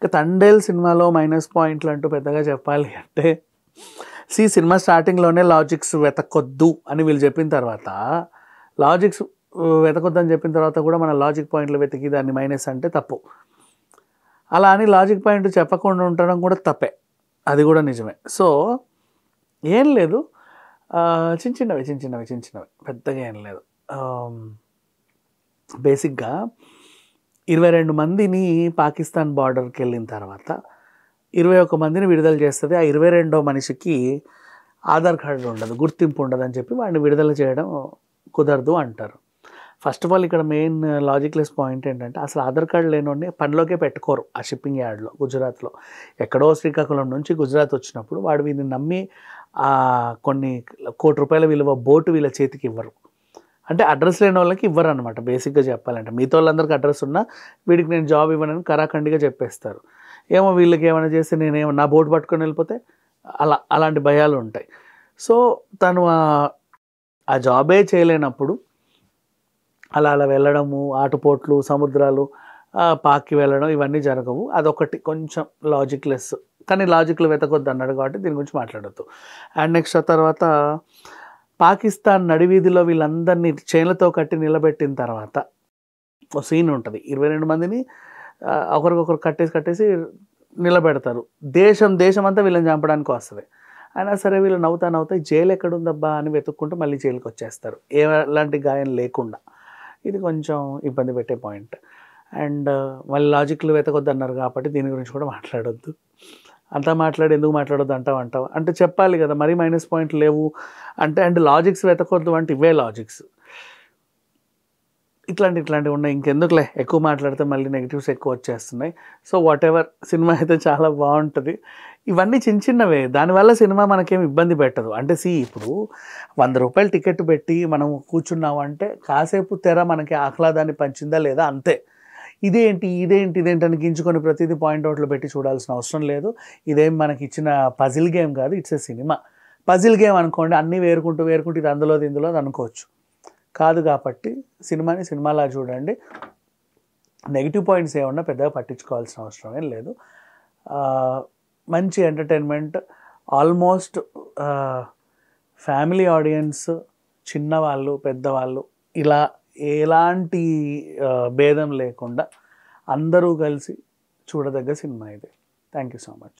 ఇక తండేల్ సినిమాలో మైనస్ పాయింట్లు అంటూ పెద్దగా చెప్పాలి అంటే సినిమా స్టార్టింగ్లోనే లాజిక్స్ వెతకొద్దు అని వీళ్ళు చెప్పిన తర్వాత లాజిక్స్ వెతకొద్దని చెప్పిన తర్వాత కూడా మన లాజిక్ పాయింట్లు వెతికి దాన్ని మైనస్ అంటే తప్పు. అలా అని లాజిక్ పాయింట్ చెప్పకుండా ఉండడం కూడా తప్పే, అది కూడా నిజమే. సో ఏం లేదు, చిన్న చిన్నవి పెద్దగా ఏం లేదు. బేసిక్గా 22 మందిని పాకిస్తాన్ బార్డర్కి వెళ్ళిన తర్వాత 21 మందిని విడుదల చేస్తుంది. ఆ 22వ మనిషికి ఆధార్ కార్డు ఉండదు, గుర్తింపు ఉండదు అని చెప్పి వాడిని విడుదల చేయడం కుదరదు అంటారు. ఫస్ట్ ఆఫ్ ఆల్ ఇక్కడ మెయిన్ లాజిక్లెస్ పాయింట్ ఏంటంటే అసలు ఆధార్ కార్డు లేనోడిని పనిలోకే పెట్టుకోరు ఆ షిప్పింగ్ యార్డ్లో. గుజరాత్లో ఎక్కడో శ్రీకాకుళం నుంచి గుజరాత్ వచ్చినప్పుడు వాడు వీళ్ళని నమ్మి కొన్ని కోటి రూపాయల విలువ బోటు వీళ్ళ చేతికి ఇవ్వరు. అంటే అడ్రస్ లేని వాళ్ళకి ఇవ్వరు అనమాట. బేసిక్గా చెప్పాలంటే మిగతా వాళ్ళందరికీ అడ్రస్ ఉన్నా వీడికి నేను జాబ్ ఇవ్వనని కరాఖండిగా చెప్పేస్తారు. ఏమో వీళ్ళకి ఏమైనా చేస్తే నేనేమో నా బోటు పట్టుకొని వెళ్ళిపోతే అలాంటి భయాలు ఉంటాయి. సో తను ఆ జాబే చేయలేనప్పుడు అలా వెళ్ళడము, ఆటుపోట్లు, సముద్రాలు పాక్కి వెళ్ళడం ఇవన్నీ జరగవు. అదొకటి కొంచెం లాజిక్లెస్, కానీ లాజిక్లు వెతకొద్దు అన్నాడు కాబట్టి దీని గురించి మాట్లాడద్దు. అండ్ నెక్స్ట్ తర్వాత పాకిస్తాన్ నడివీధిలో వీళ్ళందరినీ చైన్లతో కట్టి నిలబెట్టిన తర్వాత ఒక సీన్ ఉంటుంది. 22 మందిని ఒకరికొకరు కట్టేసి నిలబెడతారు. దేశం అంతా వీళ్ళని చంపడానికి వస్తుంది. అయినా సరే వీళ్ళు నవ్వుతా జైలు ఎక్కడుందబ్బా అని వెతుక్కుంటూ మళ్ళీ జైలుకి వచ్చేస్తారు ఎలాంటి గాయం లేకుండా. ఇది కొంచెం ఇబ్బంది పెట్టే పాయింట్. అండ్ మళ్ళీ లాజిక్లు వెతకొద్దు అన్నారు కాబట్టి దీని గురించి కూడా మాట్లాడొద్దు. అంతా ఎందుకు మాట్లాడొద్దు అంటావు అంటే చెప్పాలి కదా, మరీ మైనస్ పాయింట్లు లేవు అంటే. అండ్ లాజిక్స్ వెతకొద్దు అంటే ఇవే లాజిక్స్, ఇట్లాంటివి ఉన్నాయి. ఇంకెందుకులే ఎక్కువ మాట్లాడితే మళ్ళీ నెగిటివ్స్ ఎక్కువ వచ్చేస్తున్నాయి. సో వాట్ ఎవర్, సినిమా అయితే చాలా బాగుంటుంది. ఇవన్నీ చిన్నవే, దానివల్ల సినిమా మనకేం ఇబ్బంది పెట్టదు. అంటే ఇప్పుడు 100 రూపాయలు టికెట్ పెట్టి మనం కూర్చున్నాము అంటే కాసేపు తెర మనకి ఆహ్లాదాన్ని పంచిందా లేదా అంతే. ఇదేంటి అని గించుకొని ప్రతిదీ పాయింట్అవుట్లు పెట్టి చూడాల్సిన అవసరం లేదు. ఇదేం మనకి ఇచ్చిన పజిల్ గేమ్ కాదు, it's a cinema. Puzzle game అనుకోండి, అన్నీ వేరుకుంటూ ఇది ఇందులో అనుకోవచ్చు. కాదు కాబట్టి సినిమాని సినిమాలా చూడండి. నెగిటివ్ పాయింట్స్ ఏమన్నా పెద్దగా పట్టించుకోవాల్సిన అవసరం ఏం లేదు. మంచి ఎంటర్టైన్మెంట్, ఆల్మోస్ట్ ఫ్యామిలీ ఆడియన్స్, చిన్నవాళ్ళు పెద్దవాళ్ళు ఇలా ఎలాంటి భేదం లేకుండా అందరూ కలిసి చూడదగ్గ సినిమా ఇది. Thank you so much.